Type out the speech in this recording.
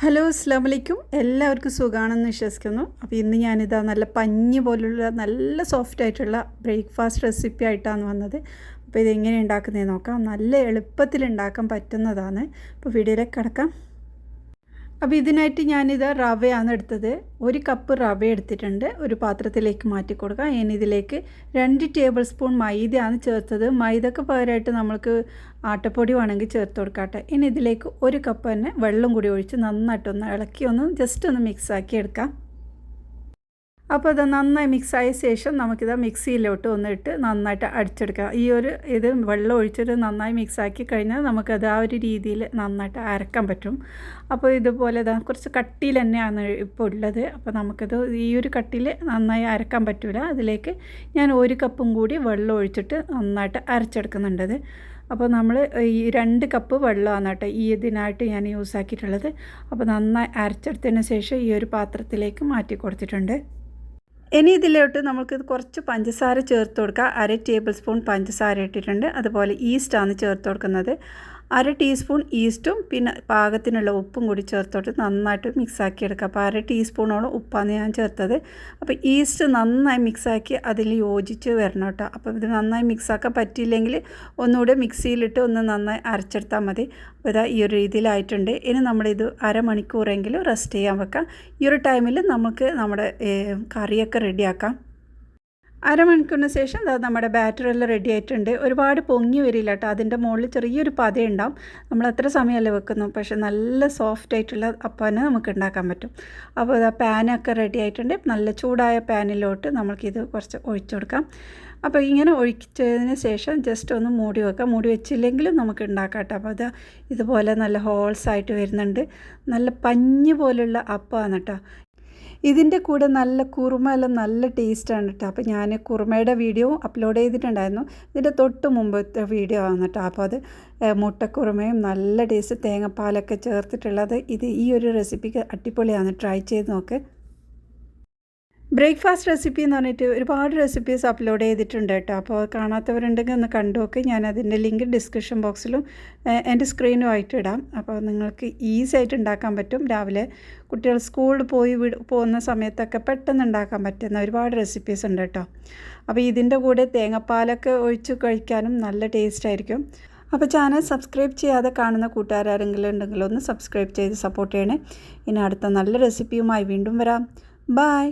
Hello അസ്സലാമു അലൈക്കും. എല്ലാവർക്കും സുഖമാണെന്ന് വിശ്വസിക്കുന്നു. അപ്പോൾ ഇന്ന് ഞാനിതാ നല്ല പഞ്ഞി പോലുള്ള നല്ല സോഫ്റ്റ് ആയിട്ടുള്ള ബ്രേക്ക്ഫാസ്റ്റ് റെസിപ്പി ആയിട്ടാണ് വന്നത്. അപ്പോൾ ഇതെങ്ങനെ ഉണ്ടാക്കുന്നതെന്ന് നോക്കാം. നല്ല എളുപ്പത്തിൽ ഉണ്ടാക്കാൻ പറ്റുന്നതാണ്. അപ്പോൾ വീഡിയോയിലേക്ക് കിടക്കാം. അപ്പോൾ ഇതിനായിട്ട് ഞാനിത് റവയാണ് എടുത്തത്. 1 കപ്പ് റവ എടുത്തിട്ടുണ്ട്. ഒരു പാത്രത്തിലേക്ക് മാറ്റി കൊടുക്കുക. ഇനി ഇതിലേക്ക് 2 ടേബിൾ സ്പൂൺ മൈദയാണ് ചേർത്തത്. മൈദക്ക് പകരമായിട്ട് നമ്മൾക്ക് ആട്ടപ്പൊടി വേണമെങ്കിൽ ചേർത്ത് കൊടുക്കാട്ടെ. ഇനി ഇതിലേക്ക് 1 കപ്പ് തന്നെ വെള്ളം കൂടി ഒഴിച്ച് നന്നായിട്ടൊന്ന് ഇളക്കി ജസ്റ്റ് ഒന്ന് മിക്സാക്കി എടുക്കാം. അപ്പോൾ അത് നന്നായി മിക്സായ ശേഷം നമുക്കിത് മിക്സിയിലോട്ട് ഇട്ട് നന്നായിട്ട് അടിച്ചെടുക്കുക. ഇത് വെള്ളം ഒഴിച്ചിട്ട് നന്നായി മിക്സാക്കി കഴിഞ്ഞാൽ നമുക്കത് ആ ഒരു രീതിയിൽ നന്നായിട്ട് അരക്കാൻ പറ്റും. അപ്പോൾ ഇതുപോലെ കുറച്ച് കട്ടിയിൽ തന്നെയാണ് ഇപ്പോൾ ഉള്ളത്. അപ്പോൾ നമുക്കത് ഈ ഒരു കട്ടിയിൽ നന്നായി അരക്കാൻ പറ്റില്ല. അതിലേക്ക് ഞാൻ 1 കപ്പും കൂടി വെള്ളം ഒഴിച്ചിട്ട് നന്നായിട്ട് അരച്ചെടുക്കുന്നുണ്ടത്. അപ്പോൾ നമ്മൾ ഈ 2 കപ്പ് വെള്ളമാണ് കേട്ടോ ഇതിനായിട്ട് ഞാൻ യൂസ് ആക്കിയിട്ടുള്ളത്. അപ്പോൾ നന്നായി അരച്ചെടുത്തതിന് ശേഷം ഈ ഒരു പാത്രത്തിലേക്ക് മാറ്റി കൊടുത്തിട്ടുണ്ട്. ഇനി ഇതിലോട്ട് നമുക്ക് കുറച്ച് പഞ്ചസാര ചേർത്ത് കൊടുക്കുക. 1/2 ടേബിൾ സ്പൂൺ പഞ്ചസാര ഇട്ടിട്ടുണ്ട്. അതുപോലെ ഈസ്റ്റാണ് ചേർത്ത് കൊടുക്കുന്നത്. 1/2 ടീസ്പൂൺ ഈസ്റ്റും പിന്നെ പാകത്തിനുള്ള ഉപ്പും കൂടി ചേർത്തോട്ട് നന്നായിട്ട് മിക്സാക്കി എടുക്കുക. അപ്പോൾ 1/2 ടീസ്പൂണോളം ഉപ്പാണ് ഞാൻ ചേർത്തത്. അപ്പോൾ ഈസ്റ്റ് നന്നായി മിക്സാക്കി അതിൽ യോജിച്ച് വരണം കേട്ടോ. അപ്പോൾ ഇത് നന്നായി മിക്സാക്കാൻ പറ്റിയില്ലെങ്കിൽ ഒന്നുകൂടെ മിക്സിയിലിട്ട് നന്നായി അരച്ചെടുത്താൽ മതി. അപ്പോൾ ഇതാ ഈ ഒരു രീതിയിലായിട്ടുണ്ട്. ഇനി നമ്മളിത് അരമണിക്കൂറെങ്കിലും റെസ്റ്റ് ചെയ്യാൻ വെക്കാം. ഈ ഒരു ടൈമിൽ നമുക്ക് നമ്മുടെ കറിയൊക്കെ റെഡിയാക്കാം. അരമണിക്കൂറിന് ശേഷം നമ്മുടെ ബാറ്ററെല്ലാം റെഡി ആയിട്ടുണ്ട്. ഒരുപാട് പൊങ്ങി വരില്ല കേട്ടോ. അതിൻ്റെ മുകളിൽ ചെറിയൊരു പതയുണ്ടാവും. നമ്മൾ എത്ര സമയമല്ലേ വെക്കുന്നു, പക്ഷേ നല്ല സോഫ്റ്റ് ആയിട്ടുള്ള അപ്പനെ നമുക്ക് ഉണ്ടാക്കാൻ പറ്റും. അപ്പോൾ പാനൊക്കെ റെഡി ആയിട്ടുണ്ട്. നല്ല ചൂടായ പാനിലോട്ട് നമുക്കിത് കുറച്ച് ഒഴിച്ചു കൊടുക്കാം. അപ്പോൾ ഇങ്ങനെ ഒഴിച്ചതിന് ശേഷം ജസ്റ്റ് ഒന്ന് മൂടി വെക്കാം. മൂടി വെച്ചില്ലെങ്കിലും നമുക്ക് ഉണ്ടാക്കാം കേട്ടോ. അപ്പോൾ ഇതുപോലെ നല്ല ഹോൾസ് ആയിട്ട് വരുന്നുണ്ട്. നല്ല പഞ്ഞി പോലുള്ള അപ്പമാണ് കേട്ടോ. ഇതിൻ്റെ കൂടെ നല്ല കുറുമയെല്ലാം നല്ല ടേസ്റ്റാണ് കേട്ടോ. അപ്പോൾ ഞാൻ കുറുമയുടെ വീഡിയോ അപ്ലോഡ് ചെയ്തിട്ടുണ്ടായിരുന്നു. ഇതിൻ്റെ തൊട്ട് മുമ്പത്തെ വീഡിയോ ആണ് കേട്ടോ. അപ്പോൾ അത് മുട്ടക്കുറുമയും നല്ല ടേസ്റ്റ് തേങ്ങാപ്പാലൊക്കെ ചേർത്തിട്ടുള്ളത്. ഈ ഒരു റെസിപ്പിക്ക് അടിപൊളിയാണ്. ട്രൈ ചെയ്ത് നോക്ക്. ബ്രേക്ക്ഫാസ്റ്റ് റെസിപ്പി എന്ന് പറഞ്ഞിട്ട് ഒരുപാട് റെസിപ്പീസ് അപ്ലോഡ് ചെയ്തിട്ടുണ്ട് കേട്ടോ. അപ്പോൾ കാണാത്തവരുണ്ടെങ്കിൽ ഒന്ന് കണ്ടു നോക്ക്. ഞാൻ അതിൻ്റെ ലിങ്ക് ഡിസ്ക്രിപ്ഷൻ ബോക്സിലും എൻ്റെ സ്ക്രീനുമായിട്ട് ഇടാം. അപ്പോൾ നിങ്ങൾക്ക് ഈസി ആയിട്ട് ഉണ്ടാക്കാൻ പറ്റും. രാവിലെ കുട്ടികൾ സ്കൂളിൽ പോകുന്ന സമയത്തൊക്കെ പെട്ടെന്ന് ഉണ്ടാക്കാൻ പറ്റുന്ന ഒരുപാട് റെസിപ്പീസ് ഉണ്ട് കേട്ടോ. അപ്പോൾ ഇതിൻ്റെ കൂടെ തേങ്ങാപ്പാലൊക്കെ ഒഴിച്ച് കഴിക്കാനും നല്ല ടേസ്റ്റ് ആയിരിക്കും. അപ്പോൾ ചാനൽ സബ്സ്ക്രൈബ് ചെയ്യാതെ കാണുന്ന കൂട്ടുകാരെങ്കിലും ഉണ്ടെങ്കിൽ ഒന്ന് സബ്സ്ക്രൈബ് ചെയ്ത് സപ്പോർട്ട് ചെയ്യണേ. ഇനി അടുത്ത നല്ല റെസിപ്പിയുമായി വീണ്ടും വരാം. ബായ്.